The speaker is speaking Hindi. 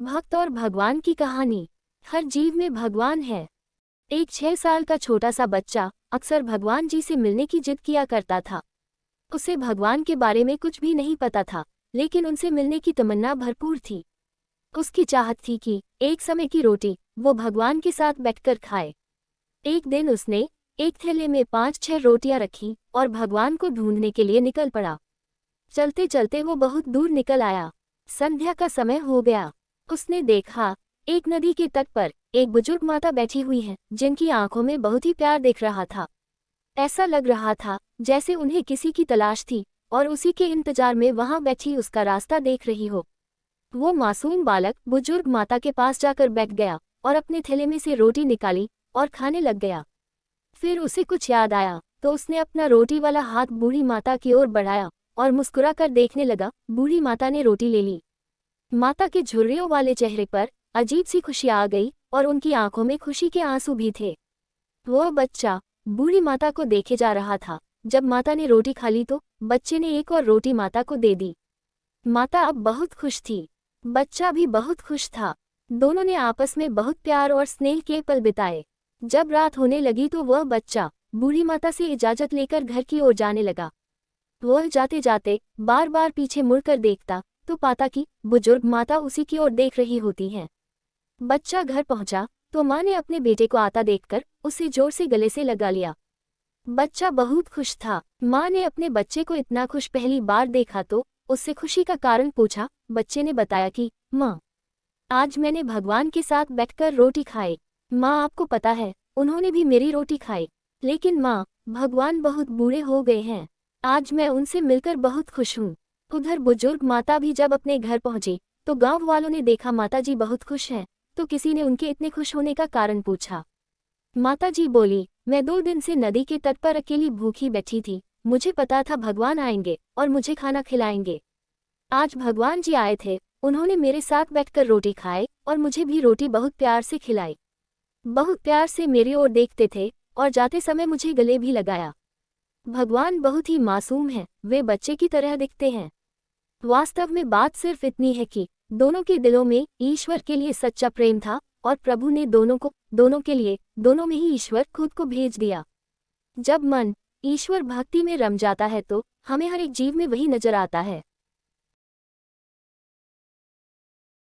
भक्त और भगवान की कहानी। हर जीव में भगवान है। एक 6 साल का छोटा सा बच्चा अक्सर भगवान जी से मिलने की जिद किया करता था। उसे भगवान के बारे में कुछ भी नहीं पता था, लेकिन उनसे मिलने की तमन्ना भरपूर थी। उसकी चाहत थी कि एक समय की रोटी वो भगवान के साथ बैठकर खाए। एक दिन उसने एक थैले में 5-6 रोटियां रखी और भगवान को ढूंढने के लिए निकल पड़ा। चलते चलते वो बहुत दूर निकल आया। संध्या का समय हो गया। उसने देखा, एक नदी के तट पर एक बुजुर्ग माता बैठी हुई है, जिनकी आंखों में बहुत ही प्यार दिख रहा था। ऐसा लग रहा था जैसे उन्हें किसी की तलाश थी और उसी के इंतजार में वहां बैठी उसका रास्ता देख रही हो। वो मासूम बालक बुजुर्ग माता के पास जाकर बैठ गया और अपने थैले में से रोटी निकाली और खाने लग गया। फिर उसे कुछ याद आया तो उसने अपना रोटी वाला हाथ बूढ़ी माता की ओर बढ़ाया और मुस्कुरा कर देखने लगा। बूढ़ी माता ने रोटी ले ली। माता के झुर्रियों वाले चेहरे पर अजीब सी खुशी आ गई और उनकी आंखों में खुशी के आंसू भी थे। वह बच्चा बूढ़ी माता को देखे जा रहा था। जब माता ने रोटी खा ली तो बच्चे ने एक और रोटी माता को दे दी। माता अब बहुत खुश थी। बच्चा भी बहुत खुश था। दोनों ने आपस में बहुत प्यार और स्नेह के पल बिताए। जब रात होने लगी तो वह बच्चा बूढ़ी माता से इजाजत लेकर घर की ओर जाने लगा। वह जाते जाते बार बार पीछे मुड़कर देखता तो पाता कि बुजुर्ग माता उसी की ओर देख रही होती हैं। बच्चा घर पहुंचा तो माँ ने अपने बेटे को आता देखकर उसे जोर से गले से लगा लिया। बच्चा बहुत खुश था। माँ ने अपने बच्चे को इतना खुश पहली बार देखा तो उससे खुशी का कारण पूछा। बच्चे ने बताया कि माँ, आज मैंने भगवान के साथ बैठकर रोटी खाई। माँ, आपको पता है, उन्होंने भी मेरी रोटी खाई। लेकिन माँ, भगवान बहुत बूढ़े हो गए हैं। आज मैं उनसे मिलकर बहुत खुश हूँ। उधर बुजुर्ग माता भी जब अपने घर पहुंची तो गांव वालों ने देखा माता जी बहुत खुश हैं, तो किसी ने उनके इतने खुश होने का कारण पूछा। माता जी बोली, मैं 2 दिन से नदी के तट पर अकेली भूखी बैठी थी। मुझे पता था भगवान आएंगे और मुझे खाना खिलाएंगे। आज भगवान जी आए थे। उन्होंने मेरे साथ बैठकर रोटी खाई और मुझे भी रोटी बहुत प्यार से खिलाई। बहुत प्यार से मेरी ओर देखते थे और जाते समय मुझे गले भी लगाया। भगवान बहुत ही मासूम हैं, वे बच्चे की तरह दिखते हैं। वास्तव में बात सिर्फ इतनी है कि दोनों के दिलों में ईश्वर के लिए सच्चा प्रेम था और प्रभु ने दोनों के लिए, दोनों में ही ईश्वर खुद को भेज दिया। जब मन ईश्वर भक्ति में रम जाता है तो हमें हर एक जीव में वही नजर आता है।